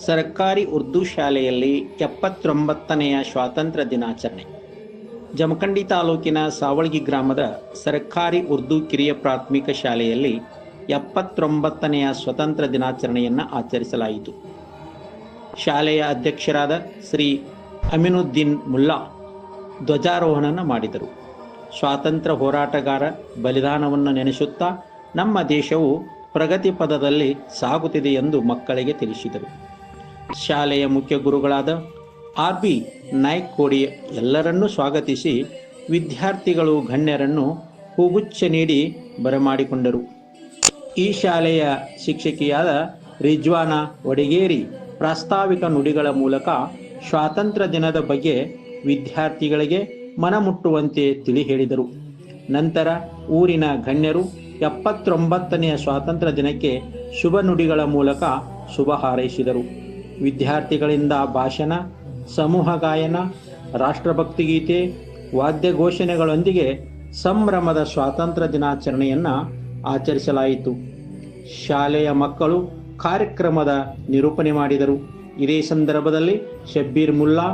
ಸರ್ಕಾರಿ ಉರ್ದು ಶಾಲೆಯಲ್ಲಿ 79ನೆಯ ಸ್ವಾತಂತ್ರ್ಯ ದಿನಾಚರಣೆ. ಜಮಖಂಡಿ ತಾಲೂಕಿನ ಸಾವಳಗಿ ಗ್ರಾಮದ ಸರ್ಕಾರಿ ಉರ್ದು ಕಿರಿಯ ಪ್ರಾಥಮಿಕ ಶಾಲೆಯಲ್ಲಿ 79ನೆಯ ಸ್ವಾತಂತ್ರ್ಯ ದಿನಾಚರಣೆಯನ್ನು ಆಚರಿಸಲಾಯಿತು. ಶಾಲೆಯ ಅಧ್ಯಕ್ಷರಾದ ಶ್ರೀ ಅಮೀನುದ್ದೀನ್ ಮುಲ್ಲಾ ಧ್ವಜಾರೋಹಣ ಮಾಡಿದರು. ಸ್ವಾತಂತ್ರ್ಯ ಹೋರಾಟಗಾರ ಬಲಿದಾನವನ್ನು ನೆನೆಸುತ್ತಾ ನಮ್ಮ ದೇಶವು ಪ್ರಗತಿ ಪಥದಲ್ಲಿ ಸಾಗುತ್ತಿದೆ ಎಂದು ಮಕ್ಕಳಿಗೆ ತಿಳಿಸಿದರು. ಶಾಲೆಯ ಮುಖ್ಯ ಗುರುಗಳಾದ ಆರ್.ಬಿ. ನಾಯ್ಕ್ ಕೋಡಿ ಎಲ್ಲರನ್ನೂ ಸ್ವಾಗತಿಸಿ ವಿದ್ಯಾರ್ಥಿಗಳು ಗಣ್ಯರನ್ನು ಹೂಗುಚ್ಛ ನೀಡಿ ಬರಮಾಡಿಕೊಂಡರು. ಈ ಶಾಲೆಯ ಶಿಕ್ಷಕಿಯಾದ ರಿಜ್ವಾನಾ ವಡಗೇರಿ ಪ್ರಾಸ್ತಾವಿಕ ನುಡಿಗಳ ಮೂಲಕ ಸ್ವಾತಂತ್ರ್ಯ ದಿನದ ಬಗ್ಗೆ ವಿದ್ಯಾರ್ಥಿಗಳಿಗೆ ಮನಮುಟ್ಟುವಂತೆ ತಿಳಿ ಹೇಳಿದರು. ನಂತರ ಊರಿನ ಗಣ್ಯರು 79ನೆಯ ಸ್ವಾತಂತ್ರ್ಯ ದಿನಕ್ಕೆ ಶುಭ ನುಡಿಗಳ ಮೂಲಕ ಶುಭ ಹಾರೈಸಿದರು. ವಿದ್ಯಾರ್ಥಿಗಳಿಂದ ಭಾಷಣ, ಸಮೂಹ ಗಾಯನ, ರಾಷ್ಟ್ರಭಕ್ತಿ ಗೀತೆ, ವಾದ್ಯ ಘೋಷಣೆಗಳೊಂದಿಗೆ ಸಂಭ್ರಮದ ಸ್ವಾತಂತ್ರ್ಯ ದಿನಾಚರಣೆಯನ್ನು ಆಚರಿಸಲಾಯಿತು. ಶಾಲೆಯ ಮಕ್ಕಳು ಕಾರ್ಯಕ್ರಮದ ನಿರೂಪಣೆ ಮಾಡಿದರು. ಇದೇ ಸಂದರ್ಭದಲ್ಲಿ ಶಬ್ಬೀರ್ ಮುಲ್ಲಾ,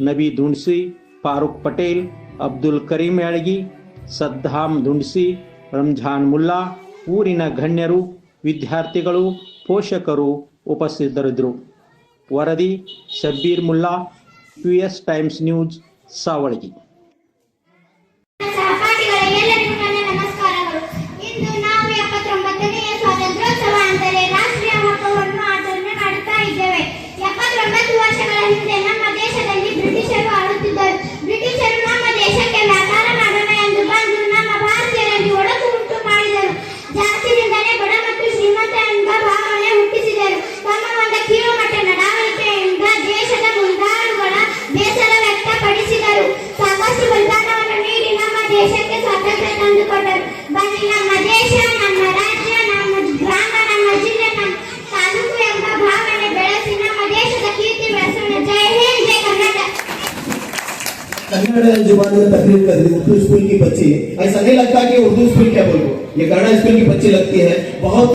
ನಬಿ ದುಂಡ್ಸಿ, ಫಾರೂಕ್ ಪಟೇಲ್, ಅಬ್ದುಲ್ ಕರೀಂ ಯಾಳಗಿ, ಸದ್ದಾಂ ದುಂಡ್ಸಿ, ರಂಜಾನ್ ಮುಲ್ಲಾ, ಊರಿನ ಗಣ್ಯರು, ವಿದ್ಯಾರ್ಥಿಗಳು, ಪೋಷಕರು ಉಪಸ್ಥಿತರಿದ್ದರು. ವರದಿ Shabbir Mulla, US times news, Savalagi. ದೇಶಕ್ಕೆ ಸ್ವಾತಂತ್ರ್ಯ ತಂದುಕೊಟ್ಟರು. ಬನ್ನಿ ನಮ್ಮ ದೇಶ, ನಮ್ಮ ರಾಜ್ಯ, ನಮ್ಮ ಗ್ರಾಮ, ನಮ್ಮ ಜಿಲ್ಲೆ, ನಮ್ಮ ತಾಲೂಕು ಎಂಬ ಭಾವನೆ ಬೆಳೆಸಿ ನಮ್ಮ ದೇಶದ ಕೀರ್ತಿ ಬೆಳೆಸೋಣ. ಜೈ ಹಿಂದ್, ಜೈ ಕರ್ನಾಟಕ. कन्नड़ जुबान में तकरीर कर रही उर्दू स्कूल की बच्ची, ऐसा नहीं लगता कि उर्दू स्कूल क्या बोलो, ये कन्नड़ स्कूल की बच्ची लगती है. बहुत